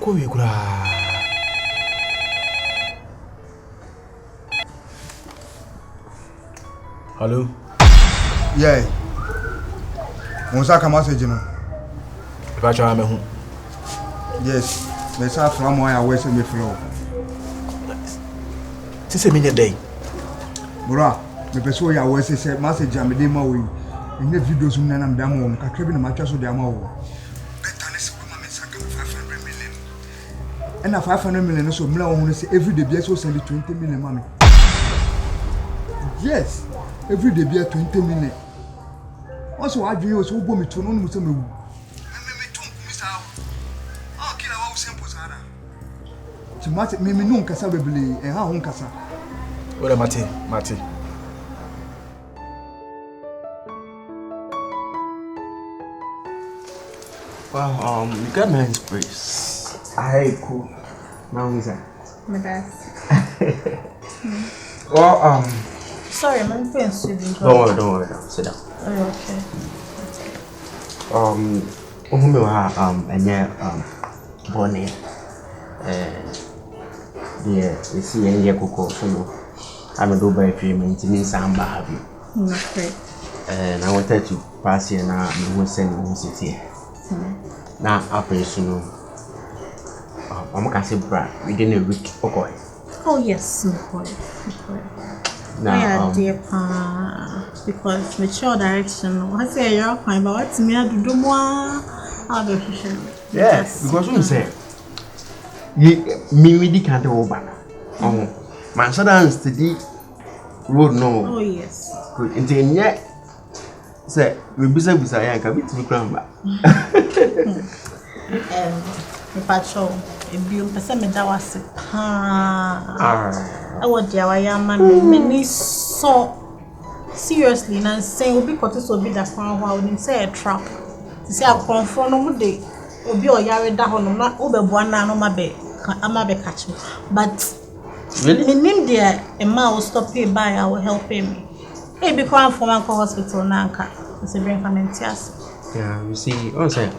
Hello? Yeah. Osaka message no. If I try me home. Yes. Me say from where I was me flow. This is a day. Bro, me person ya was say message am dey ma we. Any videos na na mda mo kakra bi na matwa so dey ama wo. Better ne say we ma me saka 500 million. And 500 million so mla wo no say every day be so send 20 million ma me. Yes. Every day be 20 million. Also I dream so go me to no me say me. Me to Mr. Ah, Kyerewaa wo simple sana. Ti mate me no nkasa bebele e ha ho nkasa. Where Mate. Well, you got man's brace. Alright, cool. Now who's that? My best. Well, sorry, I'm feeling stupid. Don't worry. Sit down. Oh, okay. Bonnie. You see any cocoa, so I'm a do by treatment in Samba have you. Okay. And I wanted to pass here now, I will send you city. Now, operation. I'm going to say, Brad, within a week, okay. Oh, yes, okay. Now, dear pa, because mature direction, I say you're fine, but what's me to do more? Yes, because you say, me really can't over. Oh, my son steady road no. Oh, yes. Good. Until yet, say, we busy with I can be to grandma. If I show a bill, person me that was I would dear I am many so seriously and saying will be cut to be that far while they say a trap. To say I come from no day or be or yarry down not over one no my bed. I'm a catch you. But really name there a man will stop pay by I will help him. Hey, be crying for Uncle Hospital Nanka. It's a brain commentias. Yeah, you see, say,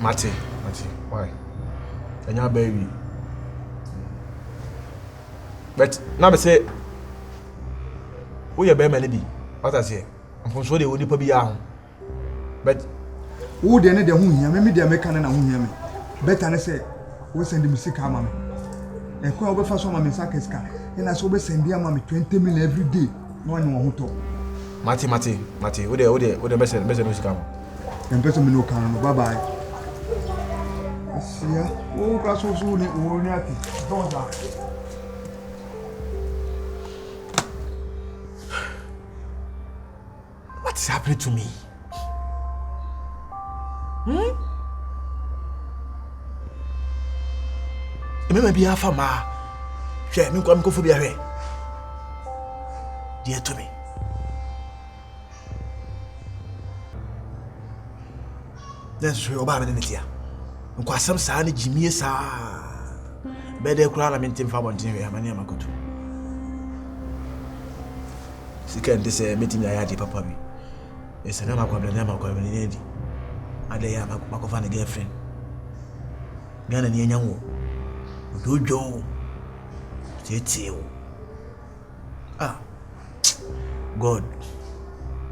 Mate, why? And your baby. But now I say, who your baby be? What I say? I'm from so they would be young. But who they need the who here? Maybe they are making and who hear me. Better I say, we send the music mammy. And call over for some mammy Sakeska. And I saw we send the mammy 20 million every day. No one who talk. Mate, who the best music come? And person me no can. Bye bye. Yeah, oh, class of soon, don't die. What is happening to me? Remember, be a farmer. Share me, come go for beer. Dear to me. That's your Obama in it here. Nkwa sam saa ne jimie saa bede kura na mentem fa bonten we amane amakoto sika ndese metim ya yadi papa bi ese na makwa blende makwa bi ne di ade ya makofa ne girlfriend gana ni enyanwo dojo teteo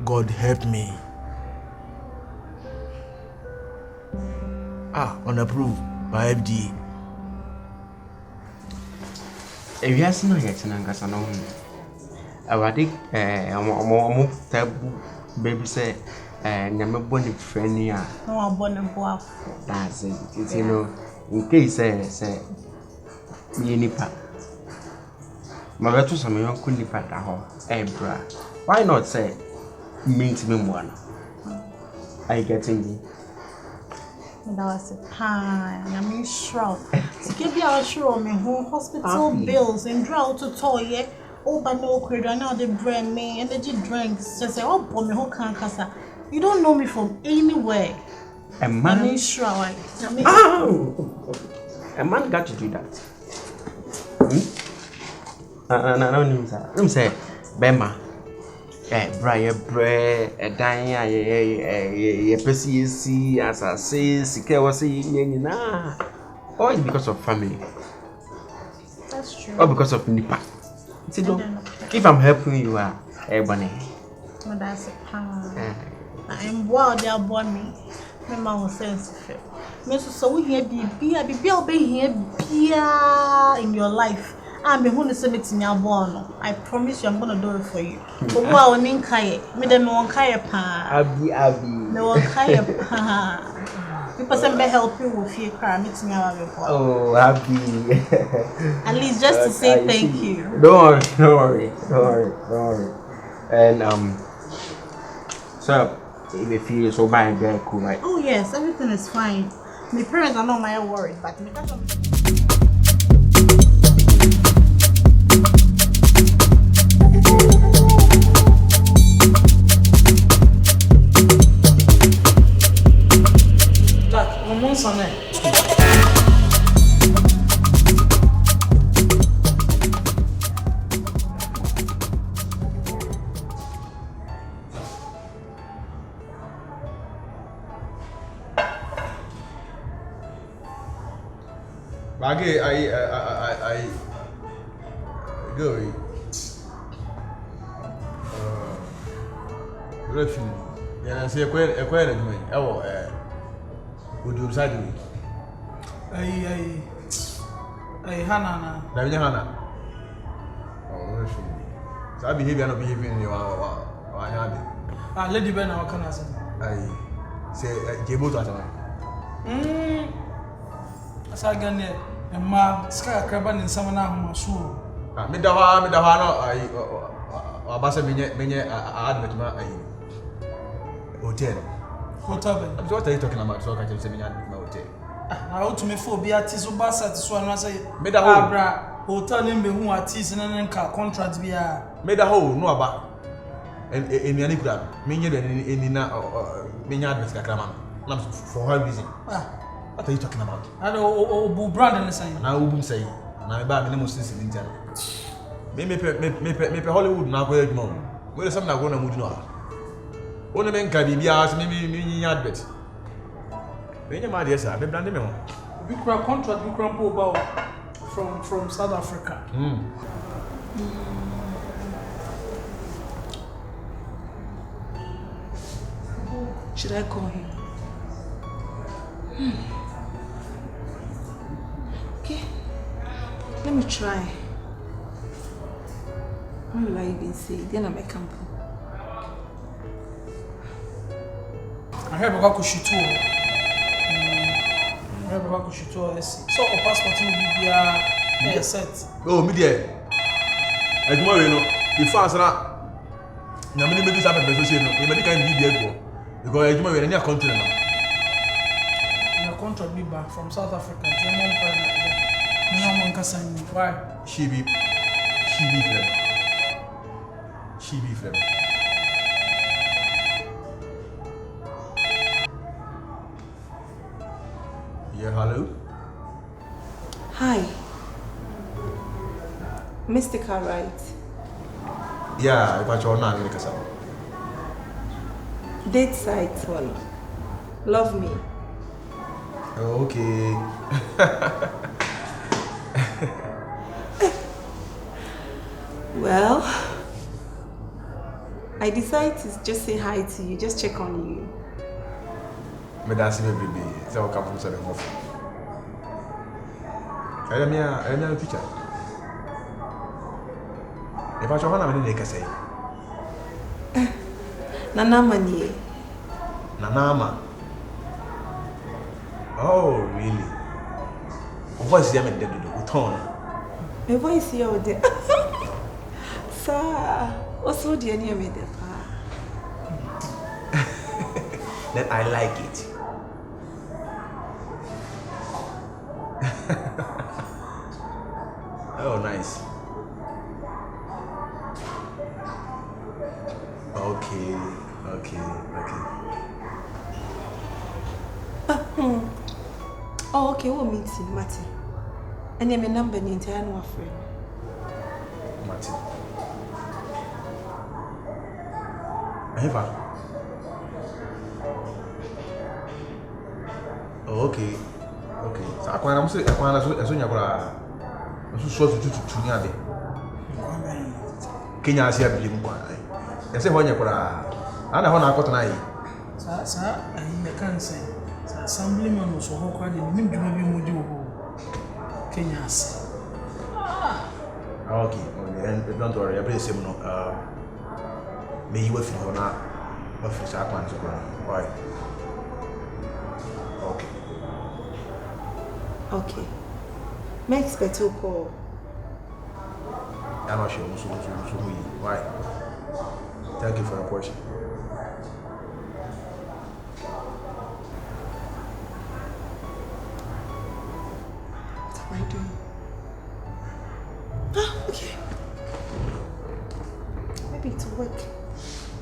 God help me. Unapproved by FDA. If you are not yet in Angasano, I think I'm taboo baby say, and I'm a bonny friend here. No, I'm born and boy. That's it. It's, you know, in case say, me nipa. My better some young couldn't nipa at home. Bra. Why not say, mean to me one? I getting you. That was a time. I mean, sure. To give you a sure me home hospital bills and draw to toy. Oh, but no credit. Now they bring me energy drinks. Just say, oh, boy, me whole can't casa. You don't know me from anywhere. A man. I mean, sure. I mean, a man got to do that. I don't say, Bema. Brian Bray, a dying, a PCC, as I say, Sika was saying, all because of family. That's true. Or because of Nipa. If I'm helping you, Ebony. Oh, that's it. I'm wild, they are born me. My mom was sensitive. So we here be here in your life. I'm going to send it to your born. I promise you, I'm going to do it for you. But wow, in Kaya, me them no Kaya pa. Abi. No Kaya pa. People send me help you with your car. Meeting our report. Oh, happy. At least just to say thank you. Don't worry. And so if you feel so bad, very cool, right? Oh yes, everything is fine. My parents are not my worried, but me can't. I go. Refugee. Yeah, I say a query. Oh, would you side me? Hannah. Hannah. Oh, refugee. So I behave and behave in your Lady Ben, how can I say? I say, Jabo to As I get there, and my sky crabbing in some of my shoe. Midaha, I Abasa Minya, admit my hotel. Hotel. What are you talking about? So I can say, my hotel. I ought to me for Beatrice Obasa to swan. I say, Midaha, hotel in whom are teasing and contracts be a Midaho, no about. And in the Anikura, Minya in Minya for her reason. What are you talking about? I know Brandon is saying. I wouldn't say, and I buy minimum since in India. Maybe Hollywood now go ahead, mom. Where is something I want to move now? One of them can be asked, maybe yard bet. When my dear sir, maybe Brandon. We could contract, we crumple about from South Africa. Should I call him? Okay, let me try. What will I even say? Then I'm a camp. I have a Wakushitu. So, a passport will be a set. Oh, media. And tomorrow, you know, the fans are now many members have a position. You may can be there because you may be in your country now. Contract me back from South Africa. Why? She be friend. Yeah, hello. Hi. Mystica, right? Yeah, if I told Nage because Date site one. Love me. Okay. Well, I decided to just say hi to you, just check on you. Me dance every day. So I come from 7 months. I am a teacher. If I show Hannah, I say. Nanama nie. Nanama. Oh, really? What is the name of the tone? My voice here there. Sir, what's the name of the Then I like it. Oh, nice. Okay. Oh, okay, we'll meet him, Martin. And your number in entire no friend. Martin. Ahefa. Oh, okay. Okay. So akwana mse akwana so nyakora. So to tunya de. Kenya Asia bilim kwa. Yase ho nyakora. Ana ho na akota na yi. Sa ayi me kan say. Sa assemblyman so ho kwa de nim dwuma bi mo di wo. Kenya Asia. Okay. And don't worry, I say no. May you feel on that. What for Sakwan to go? Right. Okay. Okay. Me expect to call. I'm not sure. Why? Thank you for your question. What am I doing? Okay. Maybe it's work.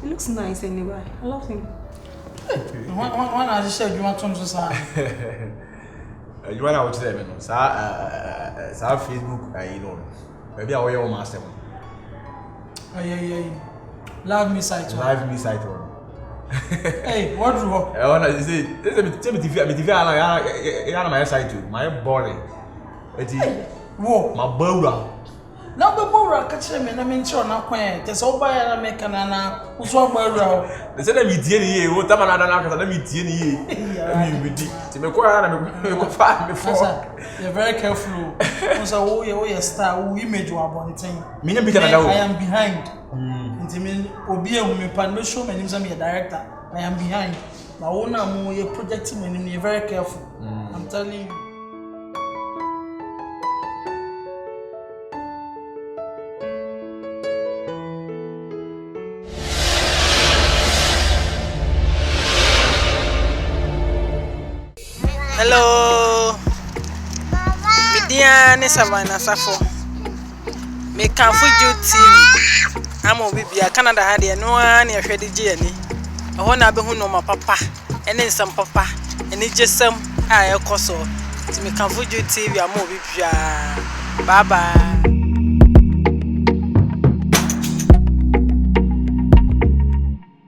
It looks nice anyway. I love him. When I just said you want to say. You want to watch them, no? Sa Facebook, you know. Maybe I will master. Ay. Love me site. Live me site one. Hey, what do you want? I want to say, this is TV. I my site too. My body. Whoa. My bowler. Now the bora catch me na mention na kwen. Te so buy na make na uso bora. They say me tie ni ye, o ta na na kasa na me tie ni ye. Me bidi. Ti me ko na me ko fa me for. You're very careful. So we star, we image wa bonten. Me na bi ta na dawo. I am behind. Nti me obi ehun me pan me show me nim say me director. I am behind. Na wona mo ye project me nim you very careful. I'm telling you. Hello. Midian is Savannah Sarfo. Me can for Jude TV. I'm on Bibia Canada had no one near Freddy Jenny. I want to be who know my papa and then some papa and it's just some I also to me can for Jude TV. I'm on Bibia. Bye bye.